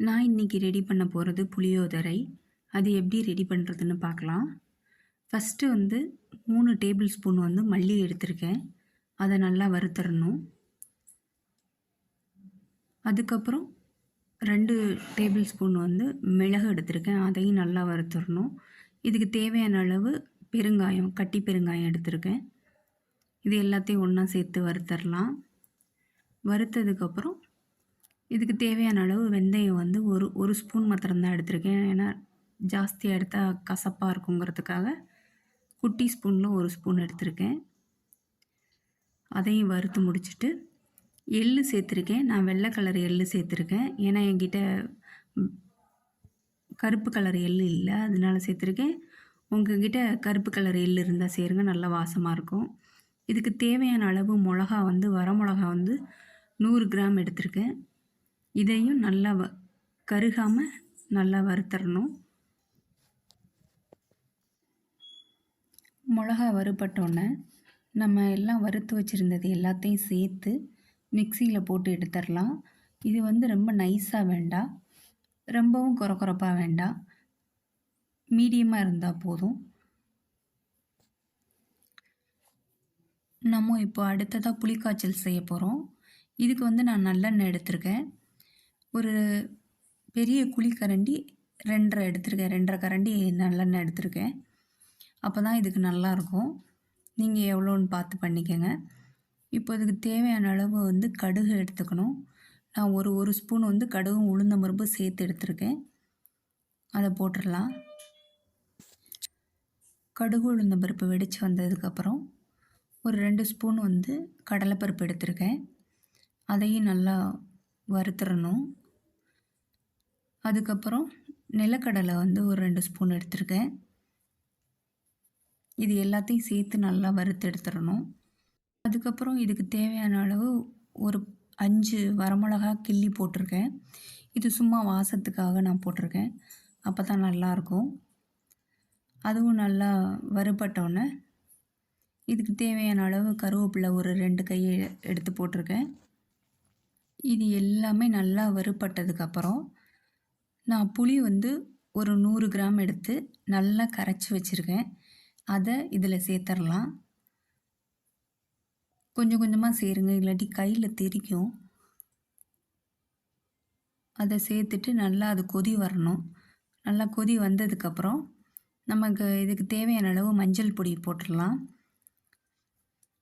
நான் இன்னைக்கு ரெடி பண்ண போகிறது புளியோதரை. அது எப்படி ரெடி பண்ணுறதுன்னு பார்க்கலாம். ஃபஸ்ட்டு 3 டேபிள் ஸ்பூன் மல்லி எடுத்திருக்கேன். அதை நல்லா வறுத்தரணும். அதுக்கப்புறம் 2 டேபிள் ஸ்பூன் மிளகு எடுத்திருக்கேன். அதையும் நல்லா வறுத்தரணும். இதுக்கு தேவையான அளவு பெருங்காயம், கட்டி பெருங்காயம் எடுத்திருக்கேன். இது எல்லாத்தையும் ஒன்றா சேர்த்து வறுத்தரலாம். வறுத்ததுக்கப்புறம் இதுக்கு தேவையான அளவு வெந்தயம் ஒரு ஸ்பூன் மாத்திரம்தான் எடுத்திருக்கேன். ஏன்னா ஜாஸ்தியாக எடுத்தால் கசப்பாக இருக்குங்கிறதுக்காக குட்டி ஸ்பூனில் 1 ஸ்பூன் எடுத்திருக்கேன். அதையும் வறுத்து முடிச்சுட்டு எள்ளு சேர்த்துருக்கேன். நான் வெள்ளை கலர் எள்ளு சேர்த்துருக்கேன். ஏன்னா என்கிட்ட கருப்பு கலர் எள்ளு இல்லை, அதனால சேர்த்துருக்கேன். உங்ககிட்ட கருப்பு கலர் எள்ளு இருந்தால் சேருங்க, நல்லா வாசமாக இருக்கும். இதுக்கு தேவையான அளவு மிளகா வர மிளகா 100 கிராம் எடுத்திருக்கேன். இதையும் நல்லா கருகாமல் நல்லா வறுத்தரணும். மிளகா வறுபட்டோன்னே நம்ம எல்லாம் வறுத்து வச்சுருந்தது எல்லாத்தையும் சேர்த்து மிக்சியில் போட்டு எடுத்துடலாம். இது ரொம்ப நைஸாக வேண்டாம், ரொம்பவும் கொரகொரப்பாக வேண்டாம், மீடியமாக இருந்தால் போதும். நம்ம இப்போ அடுத்ததாக புளிக்காய்ச்சல் செய்ய போகிறோம். இதுக்கு நான் நல்லெண்ணெய் எடுத்திருக்கேன். ஒரு பெரிய குழிக்கரண்டி 2.5 எடுத்திருக்கேன். 2.5 கரண்டி நல்லெண்ணெய் எடுத்திருக்கேன். அப்போ தான் இதுக்கு நல்லாயிருக்கும். நீங்கள் எவ்வளோன்னு பார்த்து பண்ணிக்கோங்க. இப்போ இதுக்கு தேவையான அளவு கடுகு எடுத்துக்கணும். நான் ஒரு ஸ்பூன் கடுகும் உளுந்தம் பருப்பு சேர்த்து எடுத்திருக்கேன். அதை போட்டுடலாம். கடுகு உளுந்தம் பருப்பு வெடித்து வந்ததுக்கப்புறம் ஒரு 2 ஸ்பூன் கடலைப்பருப்பு எடுத்திருக்கேன். அதையும் நல்லா வறுத்துறணும். அதுக்கப்புறம் நிலக்கடலை ஒரு 2 ஸ்பூன் எடுத்திருக்கேன். இது எல்லாத்தையும் சேர்த்து நல்லா வறுத்து எடுத்துடணும். அதுக்கப்புறம் இதுக்கு தேவையான அளவு ஒரு 5 வரமிளகா கிள்ளி போட்டிருக்கேன். இது சும்மா வாசத்துக்காக நான் போட்டிருக்கேன், அப்போ தான் நல்லாயிருக்கும். அதுவும் நல்லா வறுபட்டோன்னே இதுக்கு தேவையான அளவு கருவேப்பிலை ஒரு 2 கை எடுத்து போட்டிருக்கேன். இது எல்லாமே நல்லா வறுபட்டதுக்கப்புறம் நான் புளி ஒரு 100 கிராம் எடுத்து நல்லா கரைச்சி வச்சுருக்கேன். அதை இதில் சேர்த்துடலாம். கொஞ்சம் கொஞ்சமாக சேருங்க, இல்லாட்டி கையில் தெறிக்கும். அதை சேர்த்துட்டு நல்லா அது கொதி வரணும். நல்லா கொதி வந்ததுக்கப்புறம் நமக்கு இதுக்கு தேவையான அளவு மஞ்சள் பொடி போட்டுடலாம்.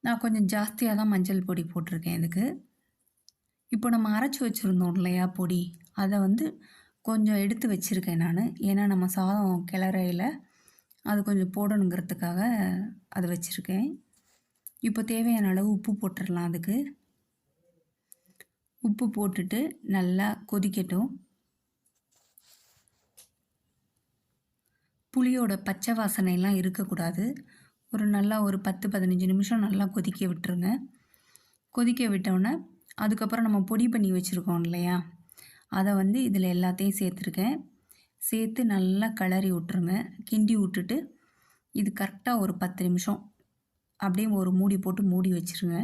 நான் கொஞ்சம் ஜாஸ்தியாக தான் மஞ்சள் பொடி போட்டிருக்கேன் இதுக்கு. இப்போ நம்ம அரைச்சி வச்சுருந்தோம் இல்லையா பொடி, அதை கொஞ்சம் எடுத்து வச்சுருக்கேன் நான். ஏன்னா நம்ம சாதம் கிளறையில் அது கொஞ்சம் போடணுங்கிறதுக்காக அதை வச்சுருக்கேன். இப்போ தேவையான அளவு உப்பு போட்டுடலாம். அதுக்கு உப்பு போட்டுட்டு நல்லா கொதிக்கட்டும். புளியோட பச்சை வாசனைலாம் இருக்கக்கூடாது. ஒரு 10-15 நிமிஷம் நல்லா கொதிக்க விட்டுருங்க. கொதிக்க விட்டோன்னே அதுக்கப்புறம் நம்ம பொடி பண்ணி வச்சுருக்கோம் இல்லையா, அதை இதில் எல்லாத்தையும் சேர்த்துருக்கேன். சேர்த்து நல்லா கிளறி விட்ருங்க. கிண்டி விட்டுட்டு இது கரெக்டாக ஒரு 10 நிமிஷம் அப்படியே ஒரு மூடி போட்டு மூடி வச்சுருங்க.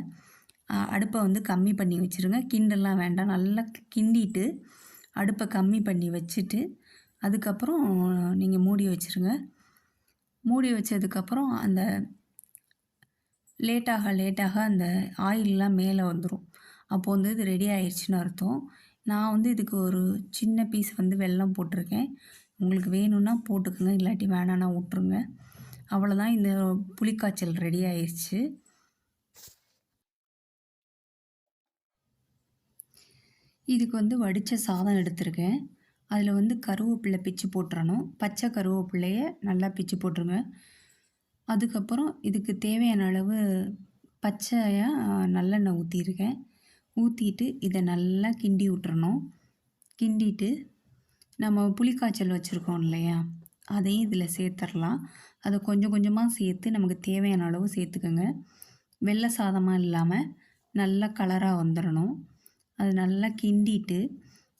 அடுப்பை கம்மி பண்ணி வச்சுருங்க. கிண்டெல்லாம் வேண்டாம். நல்லா கிண்டிட்டு அடுப்பை கம்மி பண்ணி வச்சுட்டு அதுக்கப்புறம் நீங்கள் மூடி வச்சுருங்க. மூடி வச்சதுக்கப்புறம் அந்த லேட்டாக அந்த ஆயிலெலாம் மேலே வந்துடும். அப்போது இது ரெடி ஆயிடுச்சுன்னு அர்த்தம். நான் இதுக்கு ஒரு சின்ன பீஸ் வெல்லம் போட்டிருக்கேன். உங்களுக்கு வேணும்னா போட்டுக்கோங்க, இல்லாட்டி வேணான்னா விட்ருங்க. அவ்வளோதான், இந்த புளிக்காய்ச்சல் ரெடி ஆயிடுச்சு. இதுக்கு வடித்த சாதம் எடுத்திருக்கேன். அதில் கருவேப்பிலை பிச்சு போட்டுறணும். பச்சை கருவேப்பிலையை நல்லா பிச்சு போட்டுருங்க. அதுக்கப்புறம் இதுக்கு தேவையான அளவு பச்சையாக நல்லெண்ணெய் ஊற்றிருக்கேன். ஊற்றிட்டு இதை நல்லா கிண்டி விட்டுறணும். கிண்டிட்டு நம்ம புளிக்காய்ச்சல் வச்சுருக்கோம் இல்லையா, அதையும் இதில் சேர்த்துடலாம். அதை கொஞ்சம் கொஞ்சமாக சேர்த்து நமக்கு தேவையான அளவு சேர்த்துக்கோங்க. வெள்ளை சாதமாக இல்லாமல் நல்லா கலராக வந்துடணும். அது நல்லா கிண்டிட்டு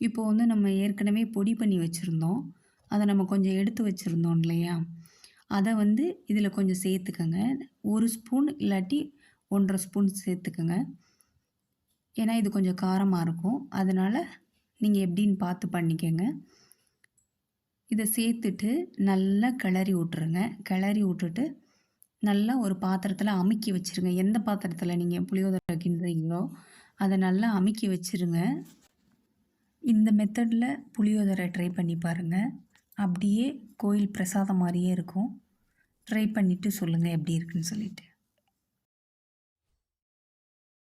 இப்போது நம்ம ஏற்கனவே பொடி பண்ணி வச்சுருந்தோம், அதை நம்ம கொஞ்சம் எடுத்து வச்சுருந்தோம் இல்லையா, அதை இதில் கொஞ்சம் சேர்த்துக்கோங்க. 1 ஸ்பூன் இல்லாட்டி 1.5 ஸ்பூன் சேர்த்துக்கோங்க. ஏன்னா இது கொஞ்சம் காரமாக இருக்கும், அதனால் நீங்கள் எப்படின்னு பார்த்து பண்ணிக்கங்க. இதை சேர்த்துட்டு நல்லா கிளறி விட்ருங்க. கிளறி விட்டுட்டு நல்லா ஒரு பாத்திரத்தில் அமுக்கி வச்சுருங்க. எந்த பாத்திரத்தில் நீங்கள் புளியோதரை கிண்டுறீங்களோ அதை நல்லா அமுக்கி வச்சுருங்க. இந்த மெத்தடில் புளியோதரை ட்ரை பண்ணி பாருங்கள். அப்படியே கோயில் பிரசாதம் மாதிரியே இருக்கும். ட்ரை பண்ணிவிட்டு சொல்லுங்கள் எப்படி இருக்குன்னு சொல்லிவிட்டு.